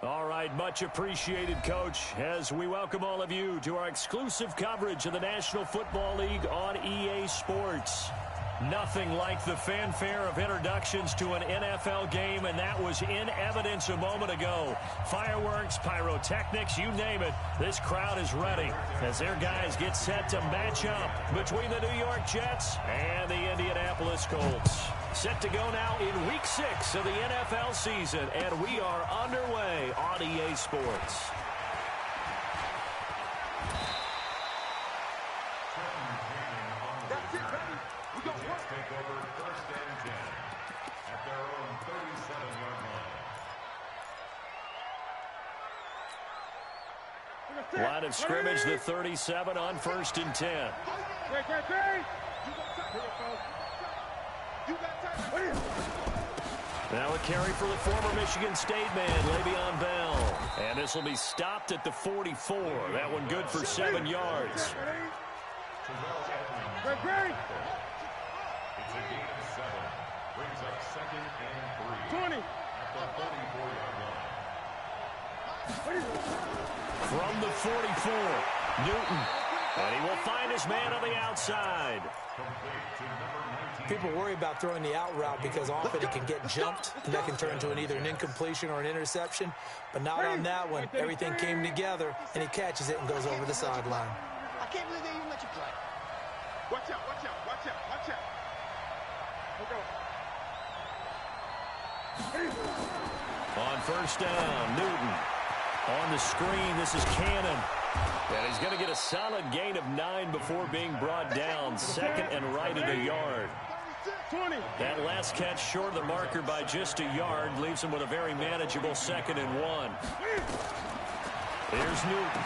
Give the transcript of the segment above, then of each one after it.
All right, much appreciated, Coach, as we welcome all of you to our exclusive coverage of the National Football League on EA Sports. Nothing like the fanfare of introductions to an NFL game, and that was in evidence a moment ago. Fireworks, pyrotechnics, you name it, this crowd is ready as their guys get set to match up between the New York Jets and the Indianapolis Colts. Set to go now in Week 6 of the NFL season, and we are underway on EA Sports. That's it, baby. We go work. Take over 1st and 10 at their own 37-yard line. Line of scrimmage, the 37 on 1st and 10. Now a carry for the former Michigan State man, Le'Veon Bell. And this will be stopped at the 44. That one good for 7 yards. It's a gain of 7. Brings up 2nd and 3. 20. At the 44-yard line. From the 44, Newton. And he will find his man on the outside. People worry about throwing the out route because often it can get jumped, and that can turn into either an incompletion or an interception. But not on that one. Everything came together, and he catches it and goes over the sideline. I can't believe they even let you play. Watch out, watch out, watch out, watch out. On 1st down, Newton. On the screen, this is Cannon. And he's going to get a solid gain of 9 before being brought down. 2nd and right at a yard. That last catch short of the marker by just a yard leaves him with a very manageable 2nd and 1. Here's Newton.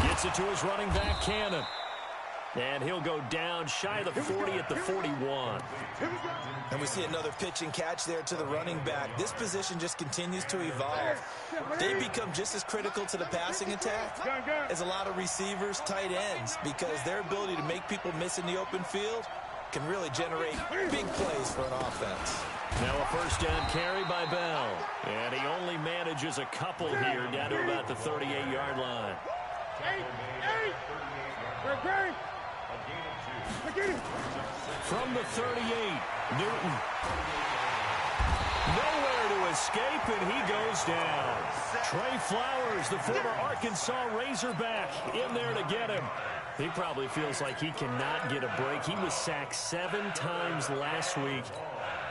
Gets it to his running back, Cannon. And he'll go down shy of the 40 at the 41. And we see another pitch and catch there to the running back. This position just continues to evolve. They become just as critical to the passing attack as a lot of receivers, tight ends, because their ability to make people miss in the open field can really generate big plays for an offense. Now a 1st down carry by Bell. And he only manages a couple here down to about the 38-yard line. From the 38, Newton. Nowhere to escape, and he goes down. Trey Flowers, the former Arkansas Razorback, in there to get him. He probably feels like he cannot get a break. He was sacked 7 times last week.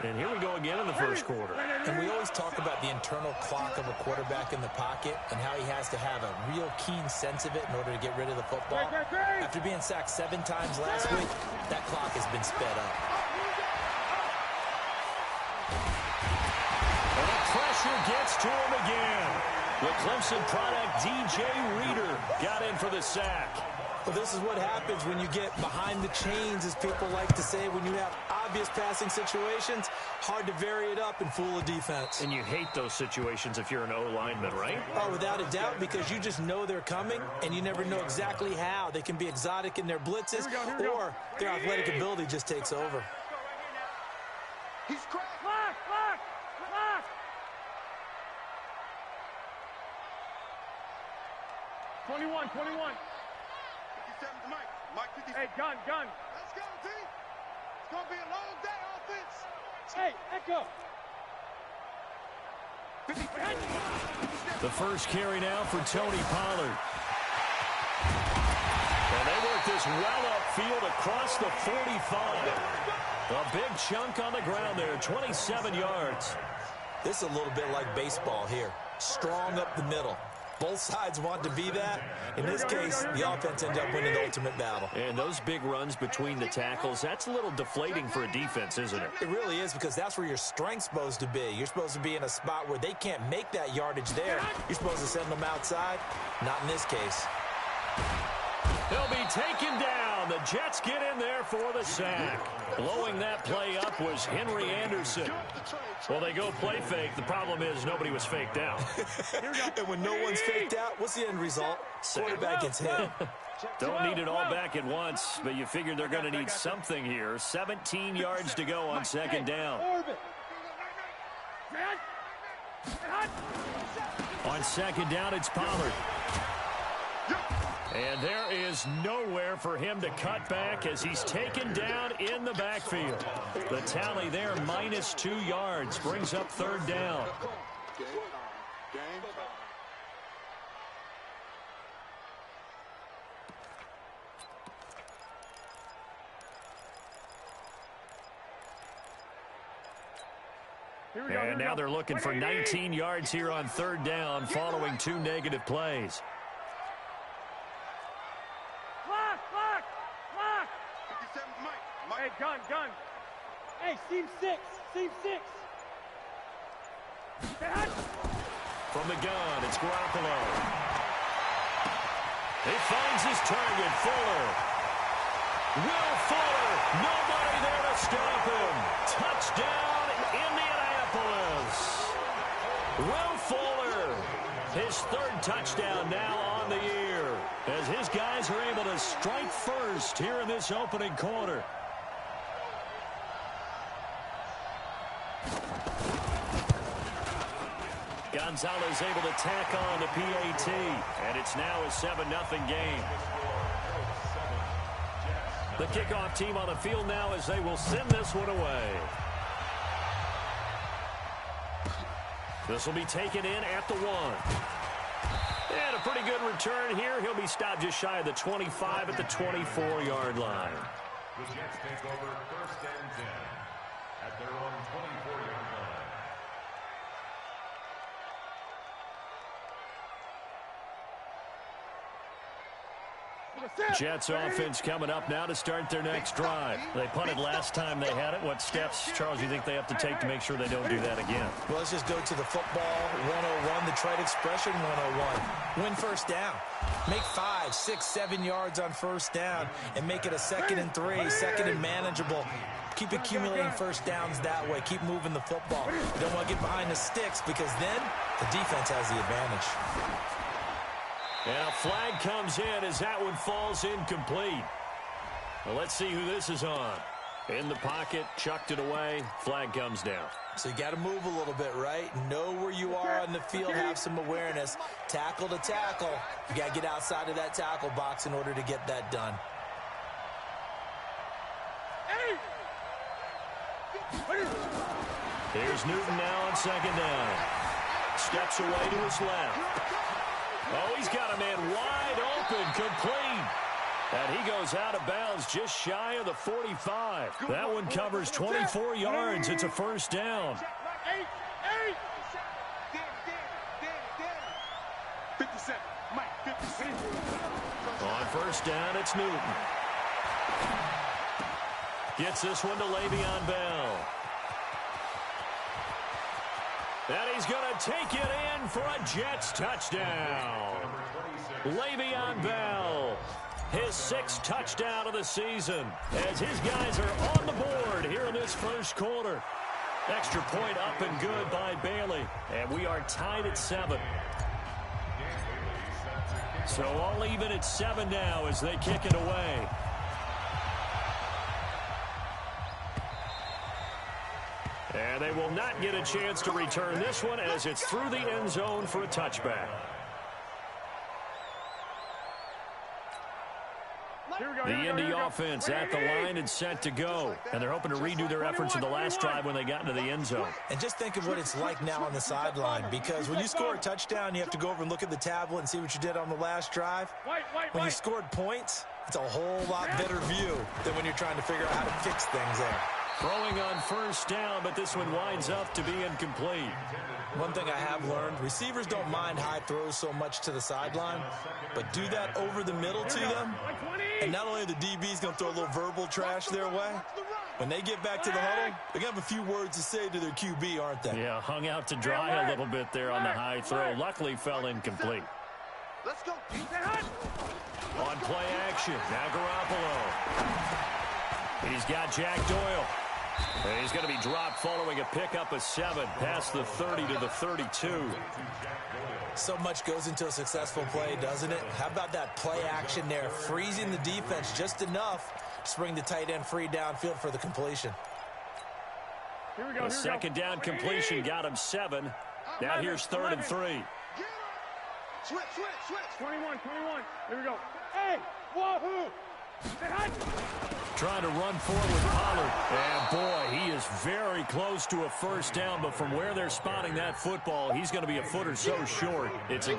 And here we go again in the 1st quarter. And we always talk about the internal clock of a quarterback in the pocket and how he has to have a real keen sense of it in order to get rid of the football. After being sacked 7 times last week, that clock has been sped up. And the pressure gets to him again. The Clemson product, DJ Reader, got in for the sack. Well, this is what happens when you get behind the chains, as people like to say, when you have obvious passing situations. Hard to vary it up and fool a defense. And you hate those situations if you're an O-lineman, right? Oh, without a doubt, because you just know they're coming, and you never know exactly how. They can be exotic in their blitzes, or their athletic ability just takes over. He's cracked. 21. 57 to Mike. Mike 57. Hey, gun. Let's go, team. It's going to be a long day, offense. Hey, Echo. The first carry now for Tony Pollard. And they work this well upfield across the 45. A big chunk on the ground there, 27 yards. This is a little bit like baseball here. Strong up the middle. Both sides want to be that. In this case, the offense ended up winning the ultimate battle. And those big runs between the tackles, that's a little deflating for a defense, isn't it? It really is, because that's where your strength's supposed to be. You're supposed to be in a spot where they can't make that yardage there. You're supposed to send them outside. Not in this case. He'll be taken down. The Jets get in there for the sack. Blowing that play up was Henry Anderson. Well, they go play fake. The problem is nobody was faked out. And when no one's faked out, what's the end result? Quarterback gets hit. Don't need it all back at once, but you figure they're going to need something here. 17 yards to go on 2nd down. On second down, it's Pollard. And there is nowhere for him to cut back as he's taken down in the backfield. The tally there, -2 yards, brings up third down. And now they're looking for 19 yards here on third down following 2 negative plays. Hey, gun. Hey, seam 6. From the gun, it's Garoppolo. He finds his target, Fuller. Will Fuller, nobody there to stop him. Touchdown, Indianapolis. Will Fuller, his third touchdown now on the year, as his guys are able to strike first here in this opening quarter. Gonzalez able to tack on the PAT, and it's now a 7-0 game. The kickoff team on the field now as they will send this one away. This will be taken in at the 1. And a pretty good return here. He'll be stopped just shy of the 25 at the 24-yard line. The Jets take over first and 10 at their own 24-yard line. Jets offense coming up now to start their next drive. They punted last time they had it. What steps, Charles, you think they have to take to make sure they don't do that again? Well, let's just go to the football 101, the trite expression 101. Win first down. Make 5, 6, 7 yards on first down and make it a 2nd and 3, 2nd and manageable. Keep accumulating first downs that way. Keep moving the football. You don't want to get behind the sticks because then the defense has the advantage. And a flag comes in as that one falls incomplete. Well, let's see who this is on. In the pocket, chucked it away, flag comes down. So you got to move a little bit, right? Know where you are on the field, have some awareness. Tackle to tackle. You got to get outside of that tackle box in order to get that done. Here's Newton now on second down. Steps away to his left. Oh, he's got a man wide open, complete. And he goes out of bounds just shy of the 45. That one covers 24 yards. It's a first down. 57. Mike, 57. On first down, it's Newton. Gets this one to Le'Veon Bell. And he's going to take it in for a Jets touchdown. Le'Veon Bell, his 6th touchdown of the season, as his guys are on the board here in this first quarter. Extra point up and good by Bailey, and we are tied at 7. So all even at 7 now as they kick it away. And they will not get a chance to return this one as it's through the end zone for a touchback. The Indy offense at the line and set to go. And they're hoping to redo their efforts in the last drive when they got into the end zone. And just think of what it's like now on the sideline, because when you score a touchdown, you have to go over and look at the tablet and see what you did on the last drive. When you scored points, it's a whole lot better view than when you're trying to figure out how to fix things there. Throwing on first down, but this one winds up to be incomplete. One thing I have learned, receivers don't mind high throws so much to the sideline, but do that over the middle to them, and not only are the DBs going to throw a little verbal trash their way, when they get back to the huddle, they're going to have a few words to say to their QB, aren't they? Yeah, hung out to dry a little bit there on the high throw. Luckily fell incomplete. Let's go. On play action, now Garoppolo. He's got Jack Doyle. And he's going to be dropped following a pickup of 7 past the 30 to the 32. So much goes into a successful play, doesn't it? How about that play action there, freezing the defense just enough to bring the tight end free downfield for the completion. The second down completion got him 7. Now here's 3rd and 3. Switch. 21. Here we go. Hey, wahoo! Trying to run forward with Pollard. And, boy, he is very close to a first down, but from where they're spotting that football, he's going to be a foot or so short. It's a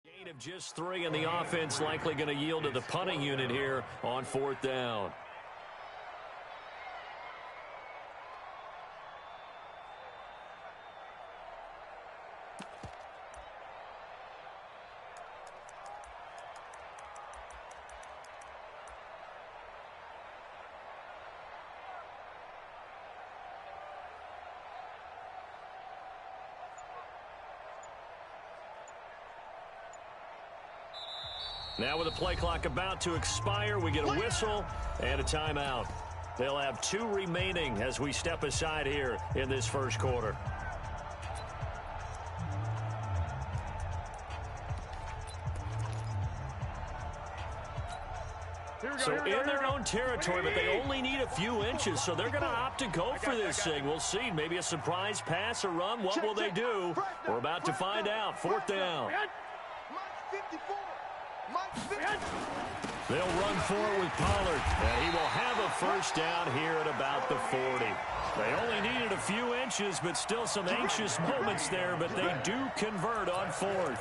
gain of just 3, and the offense likely going to yield to the punting unit here on 4th down. Now with the play clock about to expire, we get a whistle and a timeout. They'll have 2 remaining as we step aside here in this first quarter. So in their own territory, but they only need a few inches, so they're going to opt to go for this thing. We'll see. Maybe a surprise pass or run. What will they do? We're about to find out. 4th down. They'll run forward with Pollard, and he will have a first down here at about the 40. They only needed a few inches, but still some anxious moments there, but they do convert on 4th.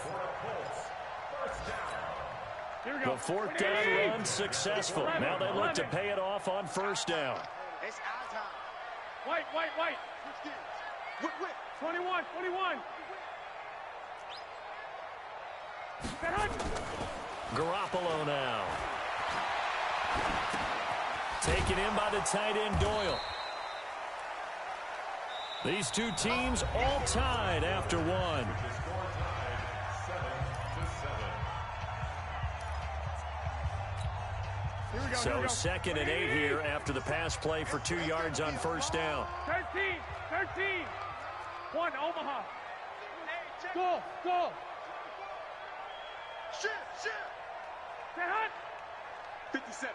The 4th down run successful. Now they look to pay it off on 1st down. It's our time. White. 21. Garoppolo now. Taken in by the tight end, Doyle. These two teams all tied after 1. So 2nd and 8 here after the pass play for 2 yards on 1st down. 13. 1, Omaha. Go. Shit. 57.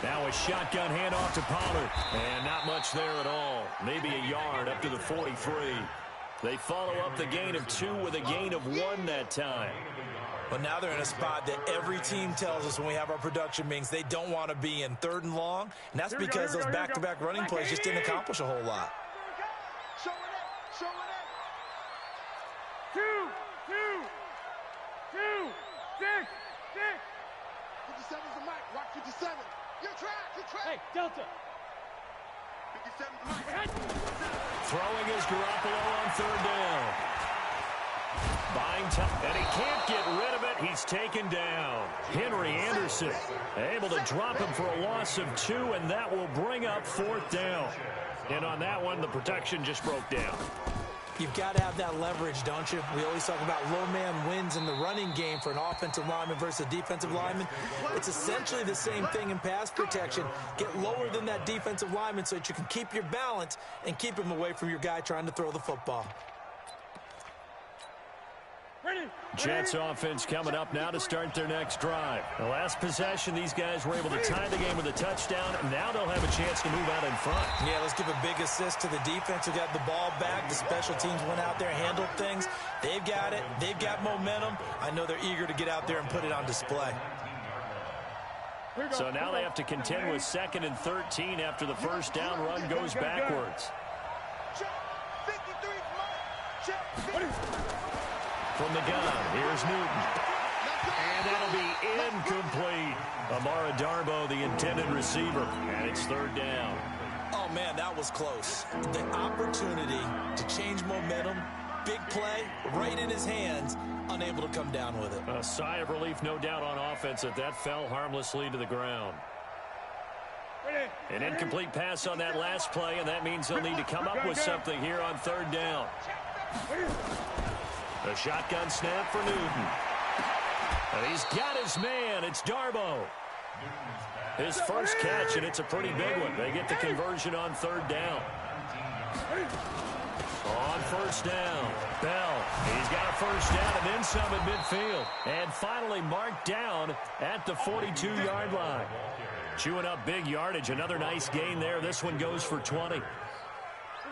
Now a shotgun handoff to Pollard. And not much there at all. Maybe a yard up to the 43. They follow up the gain of 2 with a gain of 1 that time. But now they're in a spot that every team tells us when we have our production meetings they don't want to be in, 3rd and long. And that's because those back-to-back running plays just didn't accomplish a whole lot. Show it up. 2, 6. 57's the mic. Rock 57. You're track. Hey, Delta. 57's the mic. Throwing is Garoppolo on 3rd down. Buying time, and he can't get rid of it. He's taken down. Henry Anderson able to drop him for a loss of 2, and that will bring up 4th down. And on that one, the protection just broke down. You've got to have that leverage, don't you? We always talk about low man wins in the running game for an offensive lineman versus a defensive lineman. It's essentially the same thing in pass protection. Get lower than that defensive lineman so that you can keep your balance and keep him away from your guy trying to throw the football. Jets offense coming up now to start their next drive. The last possession, these guys were able to tie the game with a touchdown. Now they'll have a chance to move out in front. Yeah, let's give a big assist to the defense who got the ball back. The special teams went out there, handled things. They've got it. They've got momentum. I know they're eager to get out there and put it on display. So now they have to contend with 2nd and 13 after the first down run goes backwards. From the gun, here's Newton. And that'll be incomplete. Amara Darboh, the intended receiver. And it's 3rd down. Oh, man, that was close. The opportunity to change momentum, big play, right in his hands, unable to come down with it. A sigh of relief, no doubt, on offense that fell harmlessly to the ground. An incomplete pass on that last play, and that means they'll need to come up with something here on 3rd down. A shotgun snap for Newton. And he's got his man. It's Darboh. His first catch, and it's a pretty big one. They get the conversion on 3rd down. On first down. Bell, he's got a first down and then some at midfield. And finally marked down at the 42-yard line. Chewing up big yardage. Another nice gain there. This one goes for 20.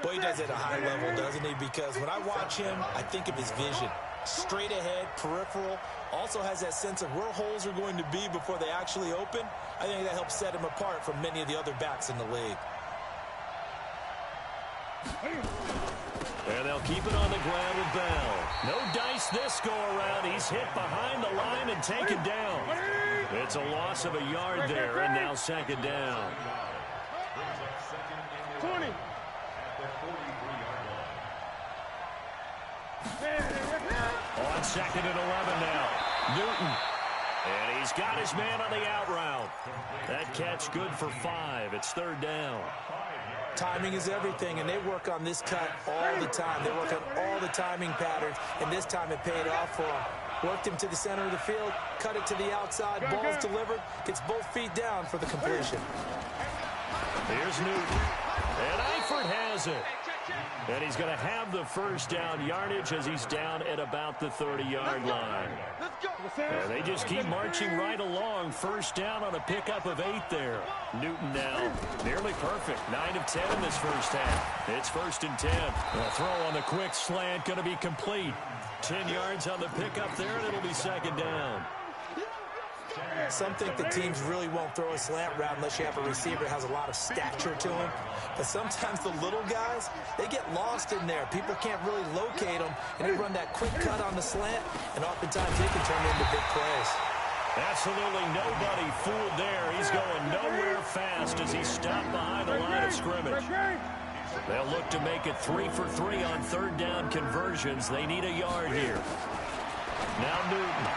Boy, he does it at a high level, doesn't he? Because when I watch him, I think of his vision. Straight ahead, peripheral. Also has that sense of where holes are going to be before they actually open. I think that helps set him apart from many of the other backs in the league. And they'll keep it on the ground with Bell. No dice this go-around. He's hit behind the line and taken down. It's a loss of a yard there, and now second down. 20. On second and 11 now. Newton. And he's got his man on the out route. That catch good for 5. It's third down. Timing is everything, and they work on this cut all the time. They work on all the timing patterns, and this time it paid off for him. Worked him to the center of the field, cut it to the outside, ball's delivered, gets both feet down for the completion. Here's Newton. And Eifert has it. And he's going to have the first down yardage as he's down at about the 30-yard line. And they just keep marching right along. First down on a pickup of 8 there. Newton now nearly perfect. 9 of 10 in this first half. It's first and 10. The throw on the quick slant going to be complete. 10 yards on the pickup there, and it'll be second down. Some think the teams really won't throw a slant route unless you have a receiver that has a lot of stature to him. But sometimes the little guys, they get lost in there. People can't really locate them, and they run that quick cut on the slant, and oftentimes they can turn into big plays. Absolutely nobody fooled there. He's going nowhere fast as he's stopped behind the line of scrimmage. They'll look to make it 3 for 3 on third down conversions. They need a yard here. Now Newton.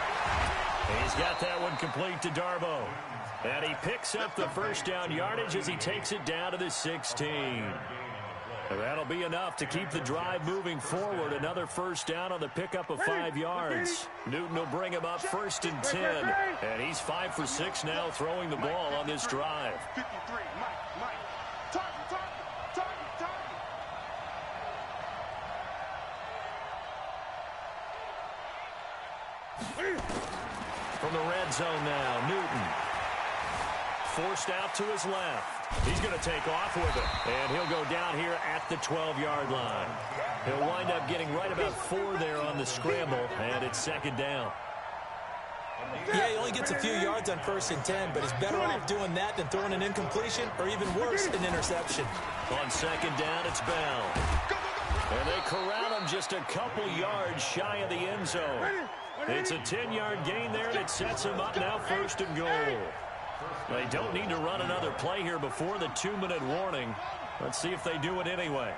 He's got that one complete to Darbo. And he picks up the first down yardage as he takes it down to the 16. That'll be enough to keep the drive moving forward. Another first down on the pickup of 5 yards. Newton will bring him up first and 10. And he's 5 for 6 now throwing the ball on this drive. 53, Mike. Target. From the red zone now, Newton. Forced out to his left. He's going to take off with it. And he'll go down here at the 12-yard line. He'll wind up getting right about 4 there on the scramble, and it's second down. Yeah, he only gets a few yards on first and 10, but he's better off doing that than throwing an incompletion or even worse, an interception. On second down, it's Bell. And they corral him just a couple yards shy of the end zone. It's a 10-yard gain there, and it sets him up now first and goal. They don't need to run another play here before the 2-minute warning. Let's see if they do it anyway.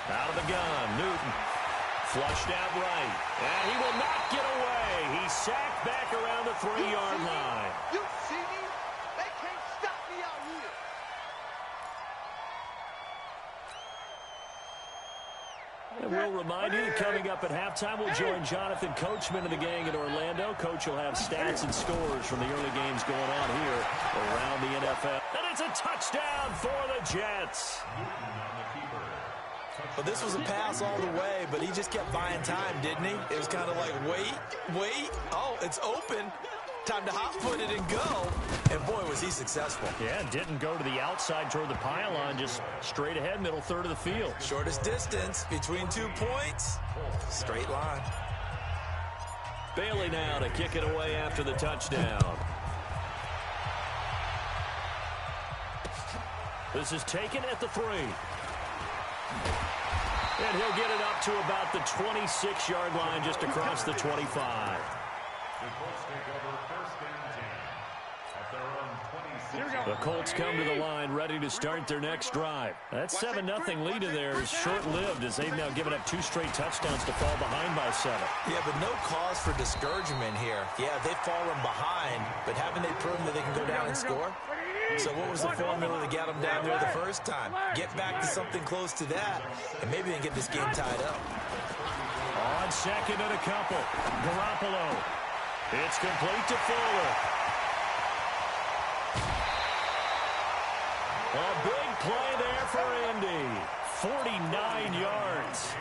Out of the gun, Newton. Flushed out right. And he will not get away. He's sacked back around the 3-yard line. You see me? They can't stop me out here. And we'll remind you that coming up at halftime, we'll join Jonathan Coachman of the gang in Orlando. Coach will have stats and scores from the early games going on here around the NFL. And it's a touchdown for the Jets. Well, this was a pass all the way, but he just kept buying time, didn't he? It was kind of like, wait. Oh, it's open. Time to hot-foot it and go. And, boy, was he successful. Yeah, didn't go to the outside toward the pylon, just straight ahead, middle third of the field. Shortest distance between 2 points. Straight line. Bailey now to kick it away after the touchdown. This is taken at the 3. And he'll get it up to about the 26-yard line, just across the 25. The Colts come to the line ready to start their next drive. That 7-0 lead of theirs is short-lived as they've now given up 2 straight touchdowns to fall behind by 7. Yeah, but no cause for discouragement here. Yeah, they've fallen behind, but haven't they proven that they can go down and score? So what was the formula to get them down there the first time? Get back to something close to that, and maybe they can get this game tied up. On second and a couple, Garoppolo. It's complete to Fuller. A big play there for Indy. 49 yards.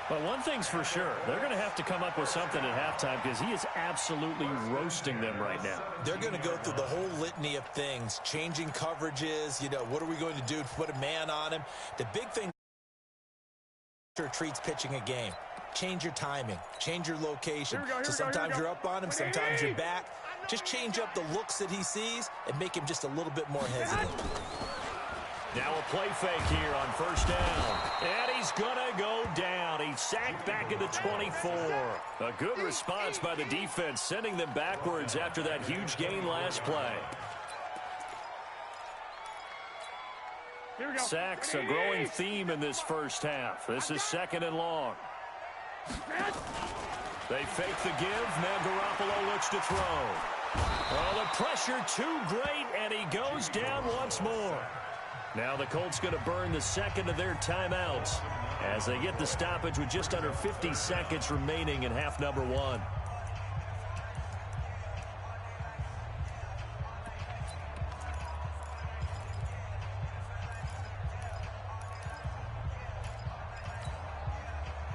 But one thing's for sure, they're going to have to come up with something at halftime because he is absolutely roasting them right now. They're going to go through the whole litany of things, changing coverages, what are we going to do to put a man on him? The big thing treats pitching a game. Change your timing, change your location. So sometimes you're up on him, sometimes you're back. Just change up the looks that he sees and make him just a little bit more hesitant. Now a play fake here on first down. And he's going to go down. He's sacked back at the 24. A good response by the defense, sending them backwards after that huge gain last play. Sacks, a growing theme in this first half. This is 2nd and long. They fake the give. Now Garoppolo looks to throw. Oh, the pressure too great, and he goes down once more. Now the Colts going to burn the second of their timeouts as they get the stoppage with just under 50 seconds remaining in half number 1.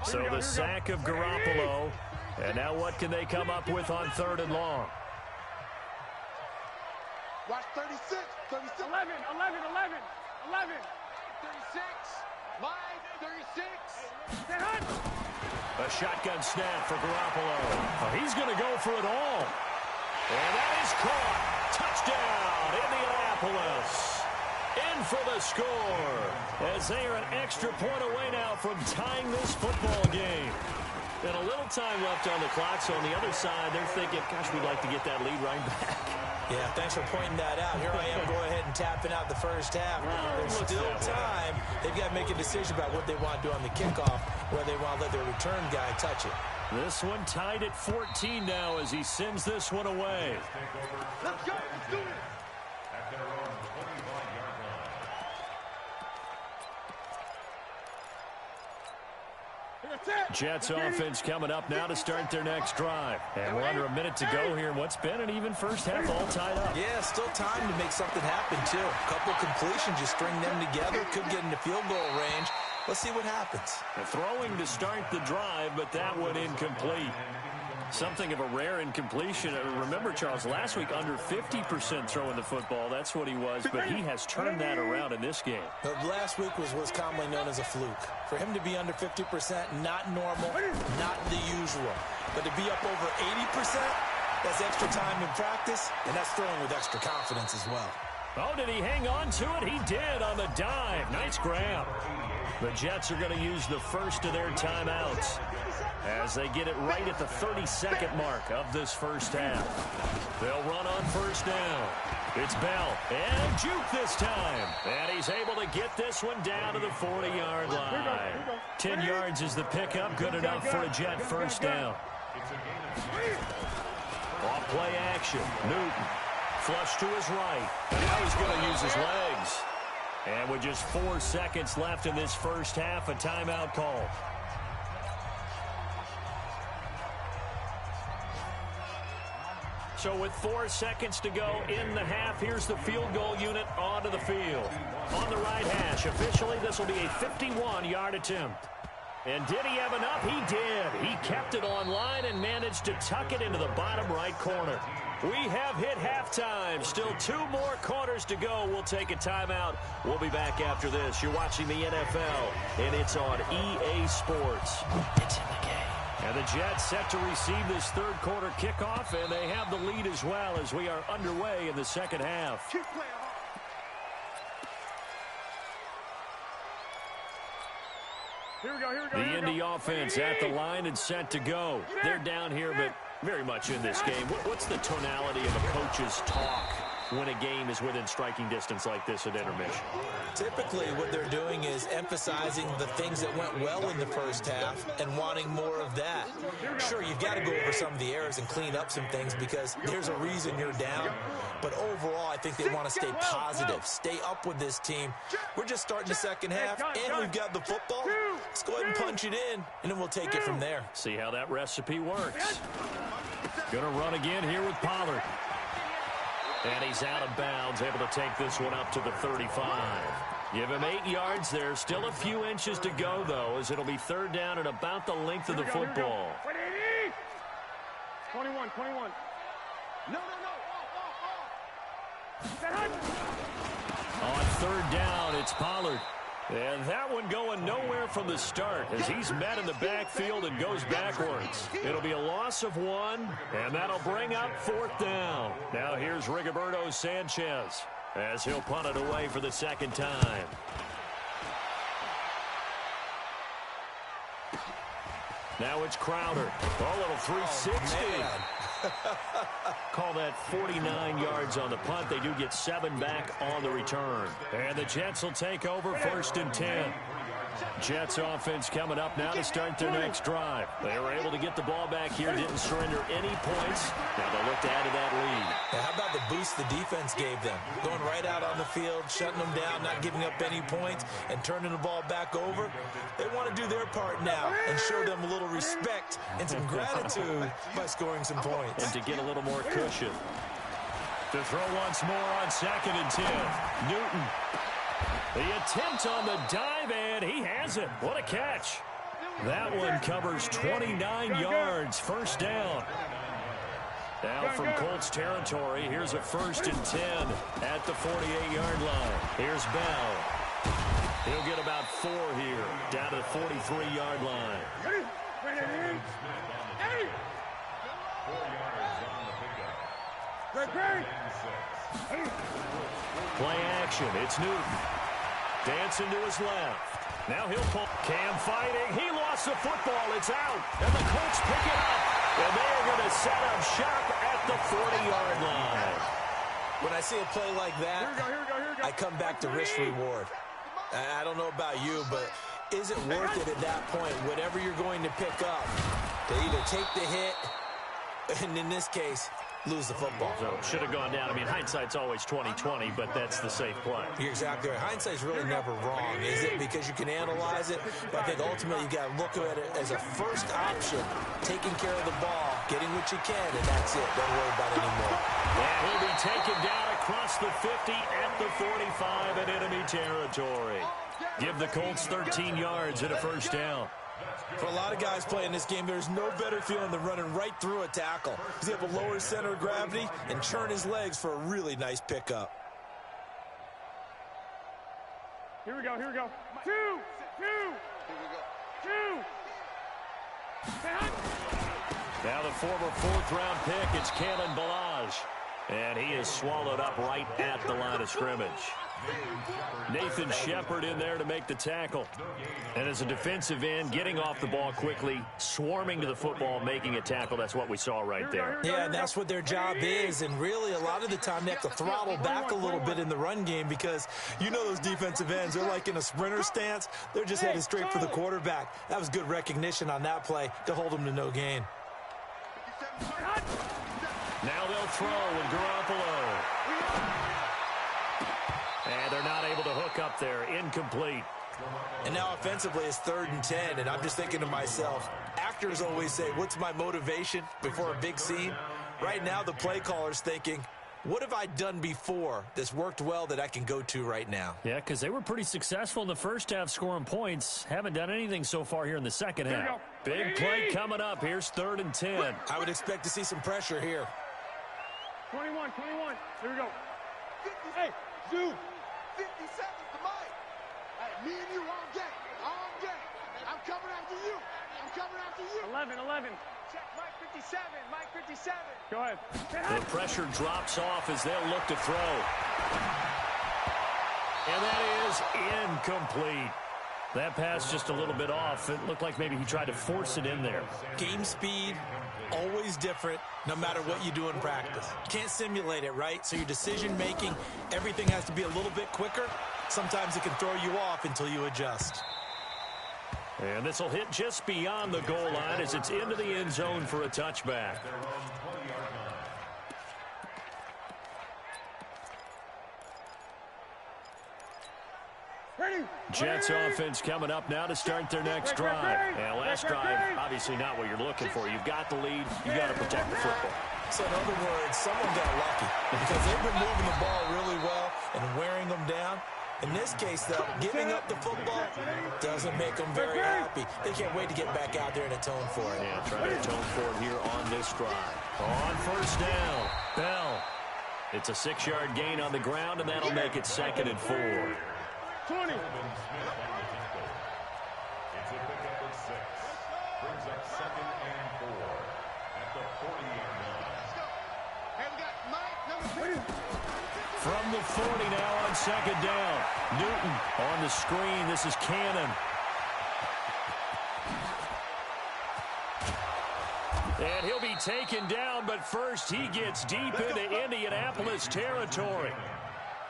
So the sack of Garoppolo. And now what can they come up with on 3rd and long? Watch 36, 36. 11, 11, 11, 11. 36, line 36. A shotgun snap for Garoppolo. Oh, he's going to go for it all. And that is caught. Touchdown, Indianapolis. In for the score. As they are an extra point away now from tying this football game. And a little time left on the clock, so on the other side, they're thinking, gosh, we'd like to get that lead right back. Yeah, thanks for pointing that out. Here I am, go ahead and tapping out the first half. There's still time. They've got to make a decision about what they want to do on the kickoff, whether they want to let their return guy touch it. This one tied at 14 now as he sends this one away. Let's go. Let's do it. At their own 25-yard line. Jets offense coming up now to start their next drive. And we're under a minute to go here in what's been an even first half, all tied up. Yeah, still time to make something happen, too. A couple completions, just string them together. Could get into field goal range. Let's see what happens. Throwing to start the drive, but that one incomplete. Something of a rare incompletion. Remember, Charles, last week under 50% throwing the football. That's what he was, but he has turned that around in this game. Last week was commonly known as a fluke. For him to be under 50%, not normal, not the usual. But to be up over 80%, that's extra time in practice, and that's throwing with extra confidence as well. Oh, did he hang on to it? He did on the dive. Nice grab. The Jets are going to use the first of their timeouts as they get it right at the 32nd mark of this first half. They'll run on first down. It's Bell, and juke this time. And he's able to get this one down to the 40-yard line. 10 yards is the pickup, good enough for a Jet first down. Off play action, Newton. Flush to his right. Now he's going to use his legs. And with just 4 seconds left in this first half, a timeout call. So with 4 seconds to go in the half, here's the field goal unit onto the field. On the right hash, officially this will be a 51-yard attempt. And did he have enough? He did. He kept it on line and managed to tuck it into the bottom right corner. We have hit halftime. Still 2 more quarters to go. We'll take a timeout. We'll be back after this. You're watching the NFL, and it's on EA Sports. It's in the game. And the Jets set to receive this third quarter kickoff, and they have the lead as well as we are underway in the second half. Keep playing hard. Here we go. The Indy offense at the line and set to go. They're down here, but very much in this game. What's the tonality of a coach's talk when a game is within striking distance like this at intermission? Typically, what they're doing is emphasizing the things that went well in the first half and wanting more of that. Sure, you've got to go over some of the errors and clean up some things because there's a reason you're down. But overall, I think they want to stay positive, stay up with this team. We're just starting the second half, and we've got the football. Let's go ahead and punch it in, and then we'll take it from there. See how that recipe works. Going to run again here with Pollard. And he's out of bounds, able to take this one up to the 35. Give him 8 yards there. Still a few inches to go, though, as it'll be third down at about the length of the football. 21. No. On third down, it's Pollard. And that one going nowhere from the start as he's met in the backfield and goes backwards. It'll be a loss of 1, and that'll bring up fourth down. Now here's Rigoberto Sanchez as he'll punt it away for the second time. Now it's Crowder. A little 360. Call that 49 yards on the punt. They do get 7 back on the return. And the Jets will take over first and 10. Jets offense coming up now to start their next drive. They were able to get the ball back here, didn't surrender any points. Now they'll look to add to that lead. Now, how about the boost the defense gave them? Going right out on the field, shutting them down, not giving up any points, and turning the ball back over. They want to do their part now and show them a little respect and some gratitude by scoring some points. And to get a little more cushion. To throw once more on second and 10. Newton. The attempt on the dive, and he has it. What a catch. That one covers 29 yards. First down. Now from Colts territory, here's a first and 10 at the 48-yard line. Here's Bell. He'll get about 4 here, down to the 43-yard line. 4 yards on the pickup. Play action. It's Newton. Dancing to his left. Now he'll pull. Cam fighting. He lost the football. It's out. And the Colts pick it up. And they're going to set up shop at the 40-yard line. When I see a play like that, I come back to risk-reward. I don't know about you, but is it worth it at that point, whatever you're going to pick up, to either take the hit, and in this case, lose the football? So should have gone down. I mean, hindsight's always 20/20, but that's the safe play. You're exactly right. Hindsight's really never wrong, is it? Because you can analyze it, but I think ultimately you got to look at it as a first option, taking care of the ball, getting what you can, and that's it. Don't worry about it anymore. And he'll be taken down across the 50 at the 45 in enemy territory. Give the Colts 13 yards and a first down. For a lot of guys playing this game, there's no better feeling than running right through a tackle. He's able to lower his center of gravity and churn his legs for a really nice pickup. Here we go. Two. Now the former 4th-round pick, it's Kalen Ballage. And he is swallowed up right at the line of scrimmage. Nathan Shepard in there to make the tackle. And as a defensive end, getting off the ball quickly, swarming to the football, making a tackle. That's what we saw right there. Yeah, and that's what their job is. And really, a lot of the time, they have to throttle back a little bit in the run game because you know those defensive ends, they're like in a sprinter stance. They're just headed straight for the quarterback. That was good recognition on that play to hold them to no gain. Now they'll throw with Garoppolo. And they're not able to hook up there. Incomplete. And now offensively it's 3rd and 10, and I'm just thinking to myself, actors always say, what's my motivation before a big scene? Right now the play caller's thinking, what have I done before that's worked well that I can go to right now? Yeah, because they were pretty successful in the first half scoring points. Haven't done anything so far here in the second half. Big play coming up. Here's 3rd and 10. I would expect to see some pressure here. 21. Here we go. Hey, Zoo. 50 seconds to Mike. Hey, me and you all day. I'm coming after you. 11. Check Mike 57. Mike 57. Go ahead. The pressure drops off as they'll look to throw. And that is incomplete. That pass just a little bit off. It looked like maybe he tried to force it in there. Game speed, always different, no matter what you do in practice. Can't simulate it, right? So your decision-making, everything has to be a little bit quicker. Sometimes it can throw you off until you adjust. And this will hit just beyond the goal line as it's into the end zone for a touchback. Jets offense coming up now to start their next drive. And last drive, obviously not what you're looking for. You've got the lead. You've got to protect the football. So in other words, someone got lucky because they've been moving the ball really well and wearing them down. In this case, though, giving up the football doesn't make them very happy. They can't wait to get back out there and atone for it. Yeah, trying to atone for it here on this drive. On first down, Bell. It's a 6-yard gain on the ground, and that'll make it 2nd and 4. 20. It's a pickup of 6. Brings up 2nd and 4 at the 40-yard line. Hey, we got Mike, number 2. From the 40 now on 2nd down. Newton on the screen. This is Cannon. And he'll be taken down, but first he gets deep into Indianapolis territory.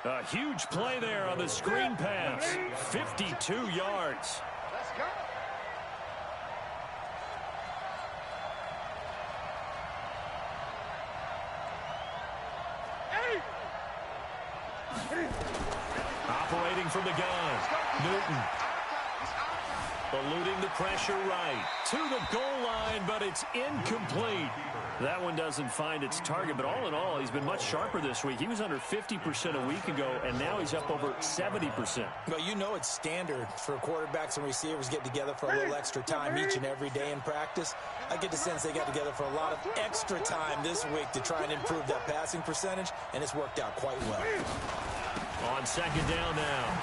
A huge play there on the screen pass. 52 yards. Let's go. Operating from the gun. Newton. Eluding the pressure right. To the goal line, but it's incomplete. That one doesn't find its target, but all in all, he's been much sharper this week. He was under 50% a week ago, and now he's up over 70%. Well, you know it's standard for quarterbacks and receivers get together for a little extra time each and every day in practice. I get the sense they got together for a lot of extra time this week to try and improve that passing percentage, and it's worked out quite well. On 2nd down now,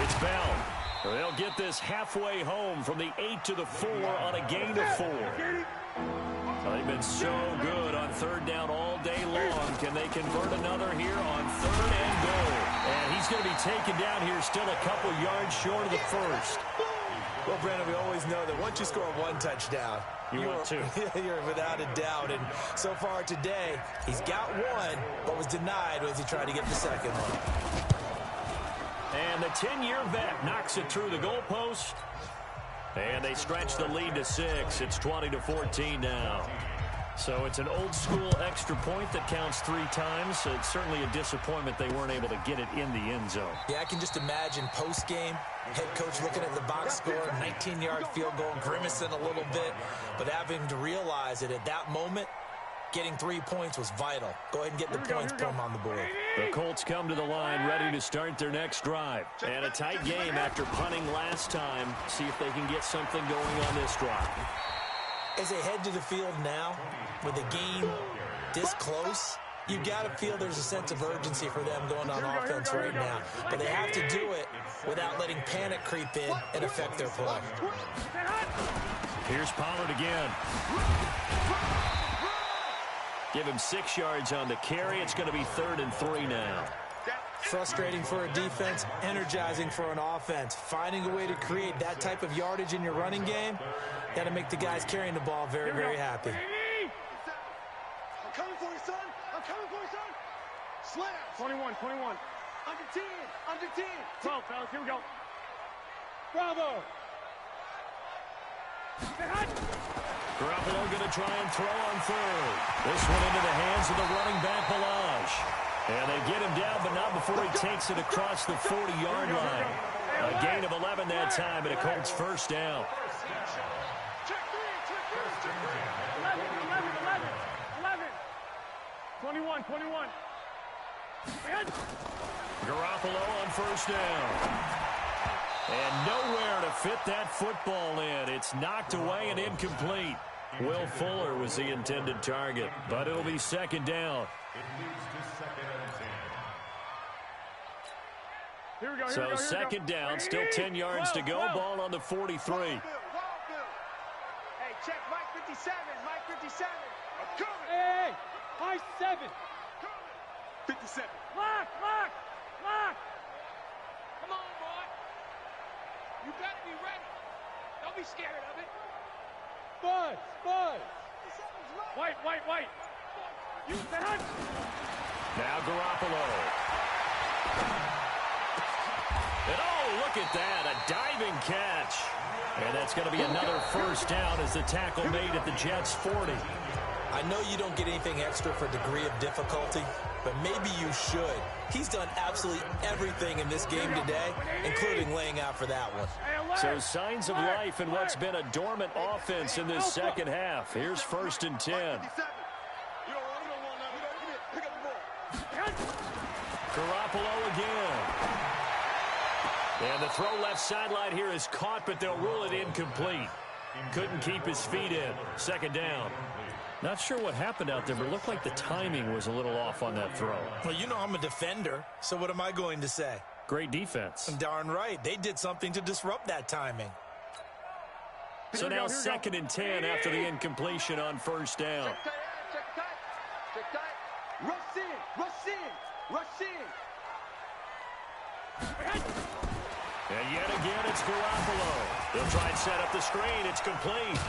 it's Bell. They'll get this halfway home from the 8 to the 4 on a gain of 4. They've been so good on 3rd down all day long. Can they convert another here on 3rd and goal? And he's going to be taken down here still a couple yards short of the first. Well, Brandon, we always know that once you score one touchdown, want two. You're without a doubt. And so far today, he's got one, but was denied as he tried to get the second one. And the 10-year vet knocks it through the goalpost. And they stretch the lead to 6. It's 20-14 now. So it's an old-school extra point that counts 3 times. So it's certainly a disappointment they weren't able to get it in the end zone. Yeah, I can just imagine post-game, head coach looking at the box score, 19-yard field goal, grimacing a little bit, but having to realize that at that moment, getting 3 points was vital. Go ahead and get the points, put them on the board. The Colts come to the line ready to start their next drive. And a tight game after punting last time. See if they can get something going on this drive. As they head to the field now, with the game this close, you've got to feel there's a sense of urgency for them going on offense right now. But they have to do it without letting panic creep in and affect their play. Here's Pollard again. Give him 6 yards on the carry. It's going to be 3rd and 3 now. Frustrating for a defense, energizing for an offense. Finding a way to create that type of yardage in your running game, that'll make the guys carrying the ball very, very happy. I'm coming for you, son. I'm coming for you, son. Slams. 21. Under 10. Under 10. 12, fellas. Here we go. Bravo. Garoppolo going to try and throw on 3rd. This one into the hands of the running back, Balaj. And they get him down, but not before he takes it across the 40-yard line. A gain of 11 that time, and a Colts first down. 11. 21. Garoppolo on first down. And nowhere to fit that football in. It's knocked away and incomplete. Will Fuller was the intended target, but it'll be 2nd down. It moves to 2nd and 10. Here we go. So 2nd down, still 10 yards to go. Ball on the 43. Hey, check Mike 57. Mike 57. I'm coming. Hey, high 7. 57. Lock. Come on, boy. You better be ready. Don't be scared of it. Buzz. White. You said. Now Garoppolo. And oh, look at that, a diving catch. And that's going to be another first down as the tackle made at the Jets' 40. I know you don't get anything extra for degree of difficulty, but maybe you should. He's done absolutely everything in this game today, including laying out for that one. So signs of life in what's been a dormant offense in this second half. Here's 1st and 10. You don't run, Garoppolo again. And the throw left sideline here is caught, but they'll rule it incomplete. Couldn't keep his feet in. Second down. Not sure what happened out there, but it looked like the timing was a little off on that throw. Well, you know I'm a defender, so what am I going to say? Great defense. Darn right. They did something to disrupt that timing. So now 2nd and 10 after the incompletion on first down. Check tight. Rush in. And yet again, it's Garoppolo. They'll try and set up the screen. It's complete.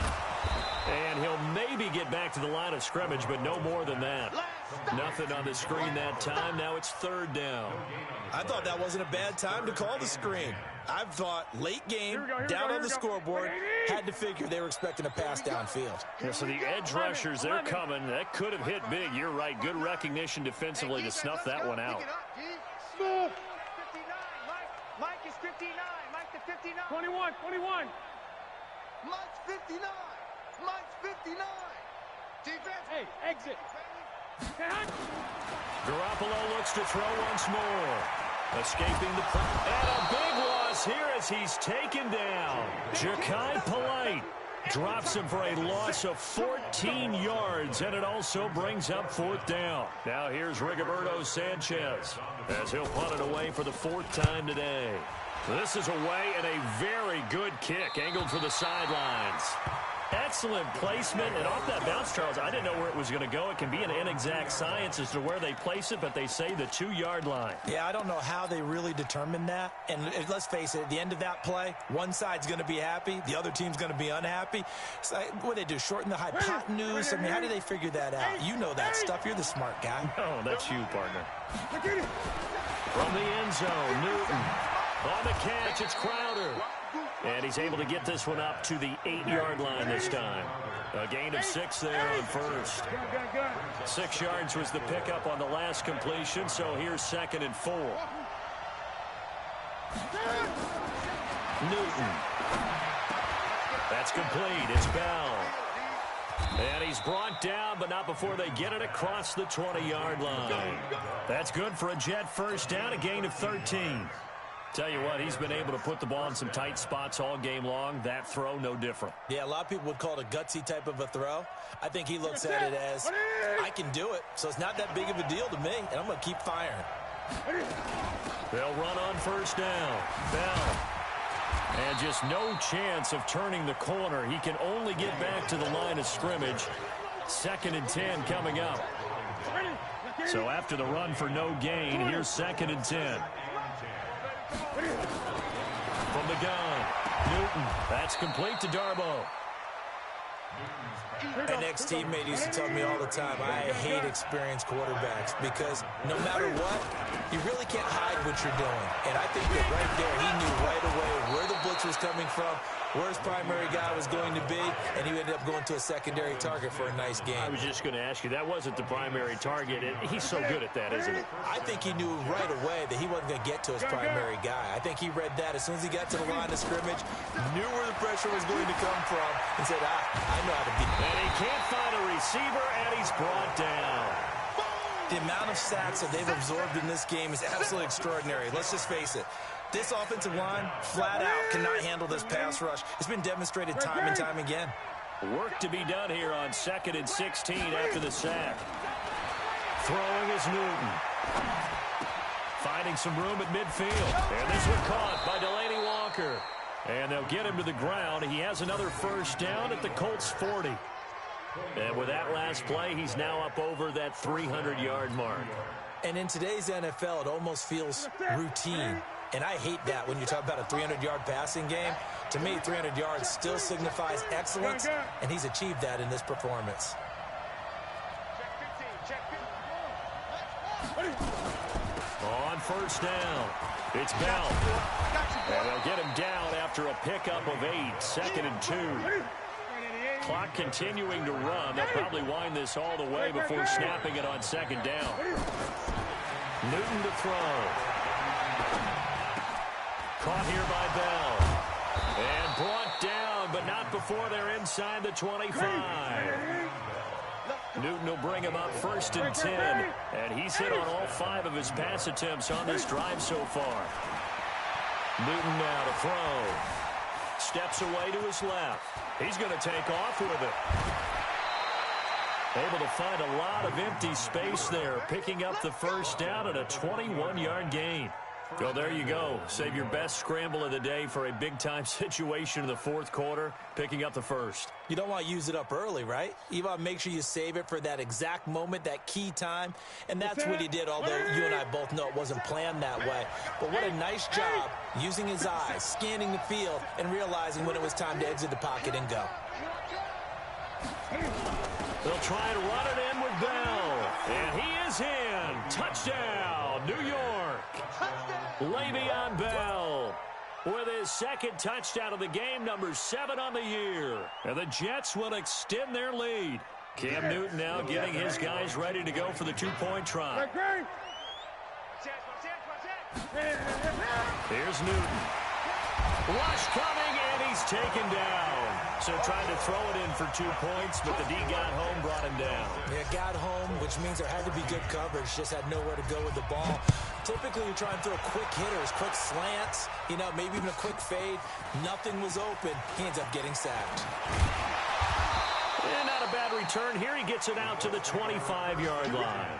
And he'll maybe get back to the line of scrimmage, but no more than that. Nothing on the screen that time. Now it's 3rd down. I thought that wasn't a bad time to call the screen. I thought late game, down on the scoreboard, had to figure they were expecting a pass downfield. Yeah, so the edge rushers, they're coming. That could have hit big. You're right. Good recognition defensively to snuff that one out. Smooth. 59. Mike is 59. Mike the 59. 21. Mike's 59. Mike's 59. Defense. Hey, exit. Garoppolo looks to throw once more. Escaping the play. And a big loss here as he's taken down. Ja'Kai Polite drops him for a loss of 14 yards, and it also brings up 4th down. Now here's Rigoberto Sanchez as he'll punt it away for the 4th time today. This is away and a very good kick angled for the sidelines. Excellent placement, and off that bounce, Charles, I didn't know where it was going to go. It can be an inexact science as to where they place it, but they say the 2-yard line. Yeah, I don't know how they really determined that. And let's face it, at the end of that play, one side's going to be happy, the other team's going to be unhappy. So, what do they do, shorten the hypotenuse? I mean, how do they figure that out? You know that stuff. You're the smart guy. Oh, that's you, partner. From the end zone, Newton. On the catch, it's Crowder. And he's able to get this one up to the 8-yard line this time. A gain of 6 there on first. 6 yards was the pickup on the last completion, so here's 2nd and 4. Newton. That's complete. It's Bell. And he's brought down, but not before they get it across the 20-yard line. That's good for a Jet first down, a gain of 13. Tell you what, he's been able to put the ball in some tight spots all game long. That throw, no different. Yeah, a lot of people would call it a gutsy type of a throw. I think he looks at it as, I can do it, so it's not that big of a deal to me, and I'm going to keep firing. They'll run on first down. Bell. And just no chance of turning the corner. He can only get back to the line of scrimmage. 2nd and 10 coming up. So after the run for no gain, here's 2nd and 10. From the gun, Newton. That's complete to Darboh. An ex-teammate used to tell me all the time, I hate experienced quarterbacks because no matter what, you really can't hide what you're doing. And I think that right there, he knew right away where the blitz was coming from, where his primary guy was going to be, and he ended up going to a secondary target for a nice game. I was just going to ask you, that wasn't the primary target. He's so good at that, isn't he? I think he knew right away that he wasn't going to get to his primary guy. I think he read that as soon as he got to the line of scrimmage, knew where the pressure was going to come from, and said, I know how to beat him. And he can't find a receiver, and he's brought down. The amount of sacks that they've absorbed in this game is absolutely extraordinary. Let's just face it. This offensive line, flat out, cannot handle this pass rush. It's been demonstrated time and time again. Work to be done here on 2nd and 16 after the sack. Throwing is Newton. Finding some room at midfield. And this one caught by Delaney Walker. And they'll get him to the ground. He has another first down at the Colts 40. And with that last play, he's now up over that 300-yard mark. And in today's NFL, it almost feels routine. And I hate that when you talk about a 300-yard passing game. To me, 300 yards still signifies excellence, and he's achieved that in this performance. On first down, it's Bell. And they'll get him down after a pickup of 8, 2nd and 2. Clock continuing to run. They'll probably wind this all the way before snapping it on 2nd down. Newton to throw. Caught here by Bell. And brought down, but not before they're inside the 25. Newton will bring him up 1st and 10. And he's hit on all 5 of his pass attempts on this drive so far. Newton now to throw. Steps away to his left. He's going to take off with it. Able to find a lot of empty space there, picking up the first down and a 21-yard gain. So there you go. Save your best scramble of the day for a big-time situation in the 4th quarter, picking up the first. You don't want to use it up early, right? You want to make sure you save it for that exact moment, that key time. And that's what he did, although you and I both know it wasn't planned that way. But what a nice job using his eyes, scanning the field, and realizing when it was time to exit the pocket and go. They'll try and run it in with Bell. And he is in. Touchdown, New York. Le'Veon Bell with his 2nd touchdown of the game, number 7 on the year. And the Jets will extend their lead. Cam Newton now getting his guys ready to go for the 2-point try. Here's Newton. Rush coming, and he's taken down. So trying to throw it in for 2 points, but the D got home, brought him down. Yeah, got home, which means there had to be good coverage. Just had nowhere to go with the ball. Typically, you're trying to throw quick hitters, quick slants, you know, maybe even a quick fade. Nothing was open. He ends up getting sacked. And not a bad return. Here he gets it out to the 25-yard line.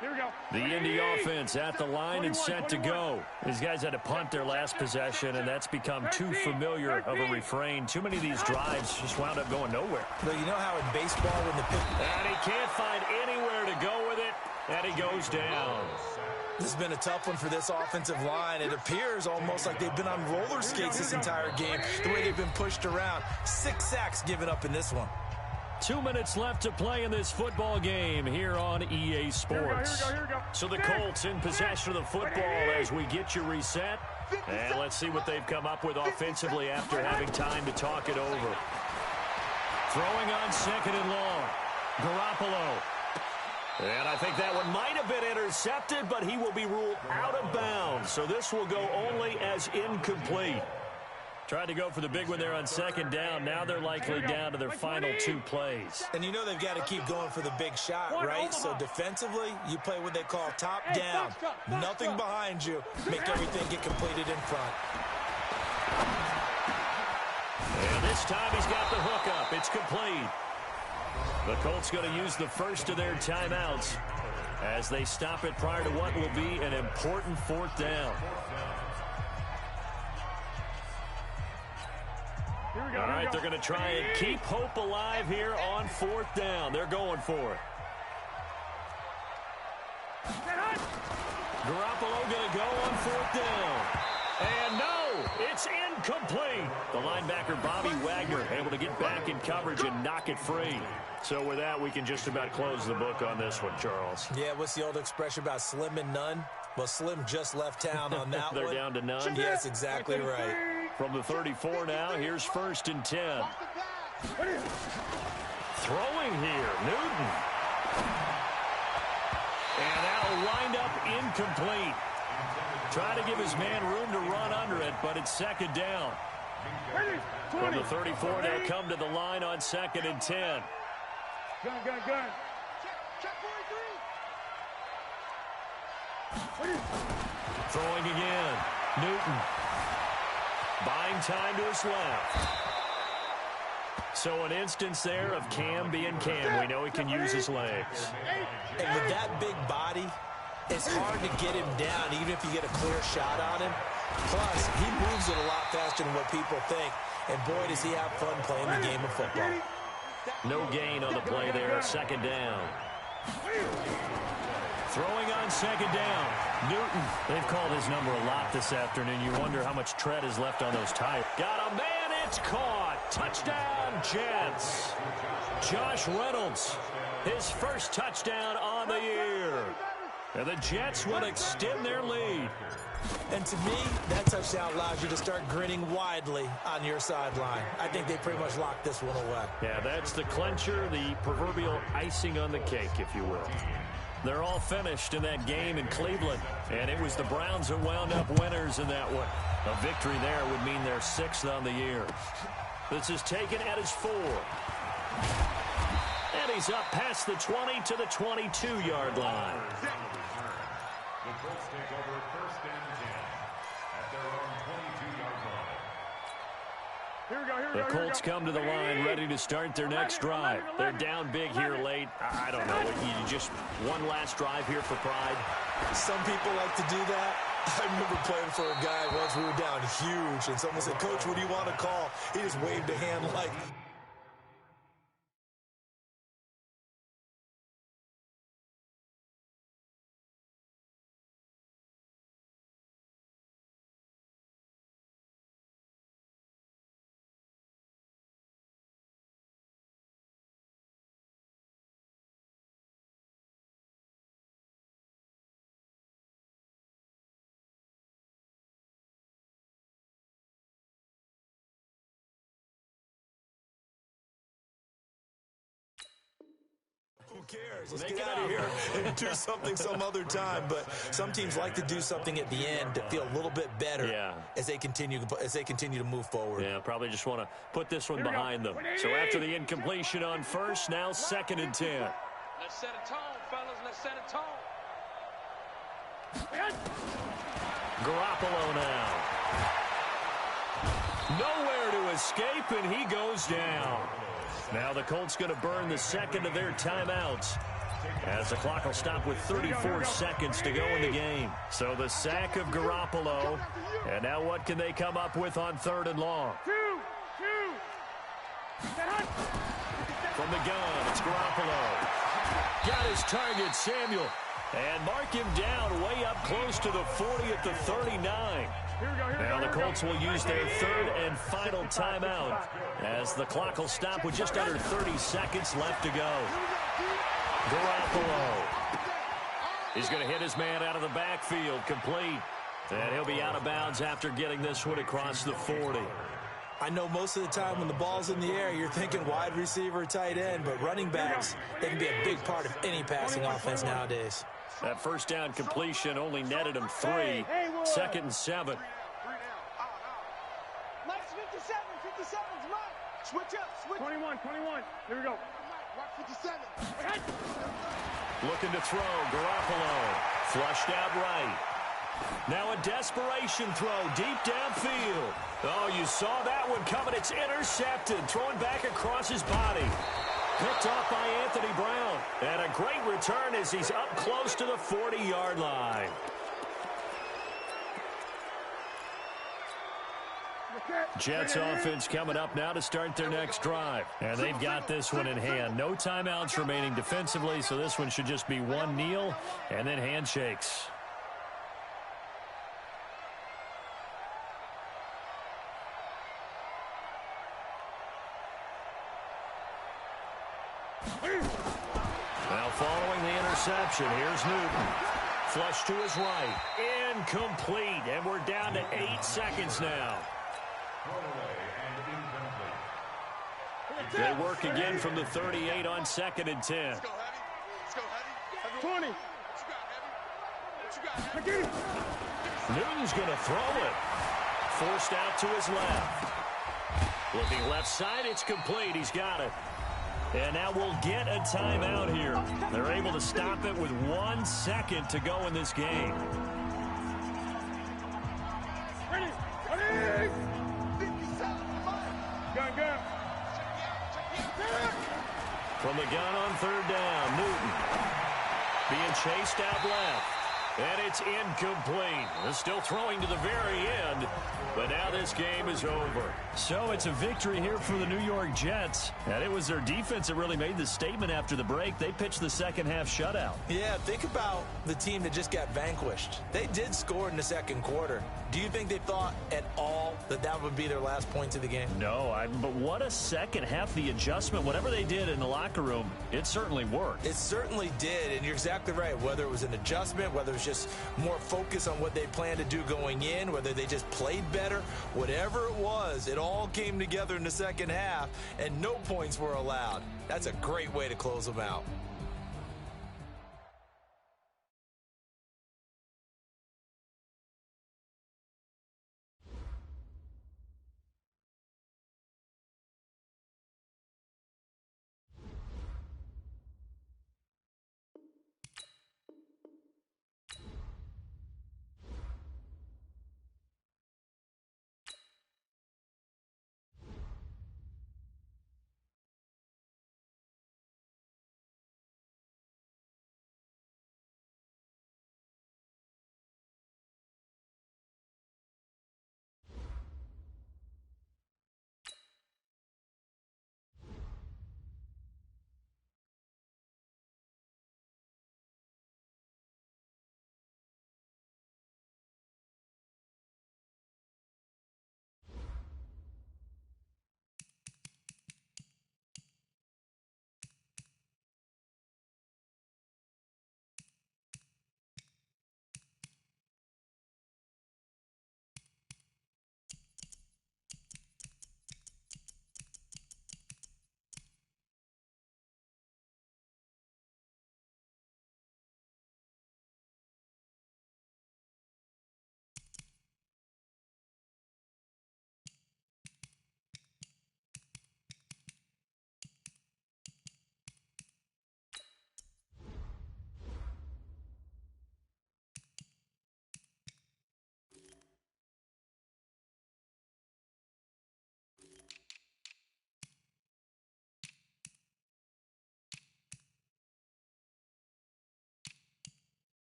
Here we go. The Indy offense at the line and set to go. These guys had to punt their last possession, and that's become too familiar of a refrain. Too many of these drives just wound up going nowhere. But you know how in baseball when the pick... And he can't find anywhere to go with it, and he goes down. This has been a tough one for this offensive line. It appears almost like they've been on roller skates this entire game, the way they've been pushed around. 6 sacks given up in this one. 2 minutes left to play in this football game here on EA Sports. Here we go. So the Colts in possession of the football as we get you reset. And let's see what they've come up with offensively after having time to talk it over. Throwing on 2nd and long. Garoppolo. And I think that one might have been intercepted, but he will be ruled out of bounds. So this will go only as incomplete. Tried to go for the big one there on 2nd down. Now they're likely down to their final 2 plays. And you know they've got to keep going for the big shot, right? So defensively, you play what they call top down. Nothing behind you. Make everything get completed in front. And this time he's got the hook up. It's complete. The Colts going to use the first of their timeouts as they stop it prior to what will be an important 4th down. All right, they're going to try and keep hope alive here on 4th down. They're going for it. Garoppolo going to go on 4th down. And no, it's incomplete. The linebacker, Bobby Wagner, able to get back in coverage and knock it free. So with that, we can just about close the book on this one, Charles. Yeah, what's the old expression about slim and none? Well, Slim just left town on that They're one. down to none. Yes, exactly right. From the 34 now, here's 1st and 10. Throwing here, Newton. And that'll wind up incomplete. Try to give his man room to run under it, but it's 2nd down. From the 34, they'll come to the line on 2nd and 10. Gun. Throwing again. Newton. Buying time to his left. So an instance there of Cam being Cam. We know he can use his legs. And with that big body, it's hard to get him down, even if you get a clear shot on him. Plus, he moves it a lot faster than what people think. And boy, does he have fun playing the game of football. No gain on the play there. 2nd down. Throwing on 2nd down. Newton. They've called his number a lot this afternoon. You wonder how much tread is left on those tires. Got a man. It's caught. Touchdown, Jets. Josh Reynolds. His first touchdown on the year. And the Jets will extend their lead. And to me, that touchdown allows you to start grinning widely on your sideline. I think they pretty much locked this one away. Yeah, that's the clincher, the proverbial icing on the cake, if you will. They're all finished in that game in Cleveland, and it was the Browns who wound up winners in that one. A victory there would mean they're 6th on the year. This is taken at his 4. And he's up past the 20 to the 22-yard line. The Colts take over first and 10 at their own 22-yard line. The Colts come to the line ready to start their next drive. They're down big here late. I don't know. You just one last drive here for pride. Some people like to do that. I remember playing for a guy once. We were down huge, and someone said, "Coach, what do you want to call?" He just waved a hand like... Who cares? Let's get out of here and do something some other time. But some teams like to do something at the end to feel a little bit better as they continue to move forward. Yeah, probably just want to put this one behind them. So after the incompletion on first, now 2nd and 10. Let's set a tone, fellas. Let's set a tone. Garoppolo now. Nowhere to escape, and he goes down. Now the Colts going to burn the second of their timeouts as the clock will stop with 34 seconds to go in the game. So the sack of Garoppolo, and now what can they come up with on 3rd and long? From the gun, it's Garoppolo. Got his target, Samuel, and mark him down way up close to the 40 at the 39. Now the Colts will use their 3rd and final timeout as the clock will stop with just under 30 seconds left to go. Garoppolo. He's going to hit his man out of the backfield, complete. And he'll be out of bounds after getting this one across the 40. I know most of the time when the ball's in the air, you're thinking wide receiver, tight end, but running backs, they can be a big part of any passing offense nowadays. That first down completion only netted him 3. 2nd and 7. Mike's 57. 57's Mike. Switch up. Switch. 21. Here we go. Mike 57. Looking to throw. Garoppolo. Flushed out right. Now a desperation throw deep downfield. Oh, you saw that one coming. It's intercepted. Throwing back across his body. Picked off by Anthony Brown. And a great return as he's up close to the 40-yard line. Jets offense coming up now to start their next drive. And they've got this one in hand. No timeouts remaining defensively, so this one should just be one kneel and then handshakes. Now following the interception, here's Newton. Flush to his right. Incomplete. And we're down to 8 seconds now. They work again from the 38 on 2nd and 10. Let's go, Heavy. Let's go, Heavy. 20. What you got, Heavy? Newton's going to throw it. Forced out to his left. Looking left side, it's complete. He's got it. And now we'll get a timeout here. They're able to stop it with 1 second to go in this game. Ready. Gun. From the gun on 3rd down, Newton being chased out left. And it's incomplete. They're still throwing to the very end. But now this game is over. So it's a victory here for the New York Jets. And it was their defense that really made the statement after the break. They pitched the second half shutout. Yeah, think about the team that just got vanquished. They did score in the 2nd quarter. Do you think they thought at all that that would be their last points of the game? No, but what a second half. The adjustment, whatever they did in the locker room, it certainly worked. It certainly did, and you're exactly right. Whether it was an adjustment, whether it was just more focus on what they planned to do going in, whether they just played better, whatever it was, it all came together in the second half, and no points were allowed. That's a great way to close them out.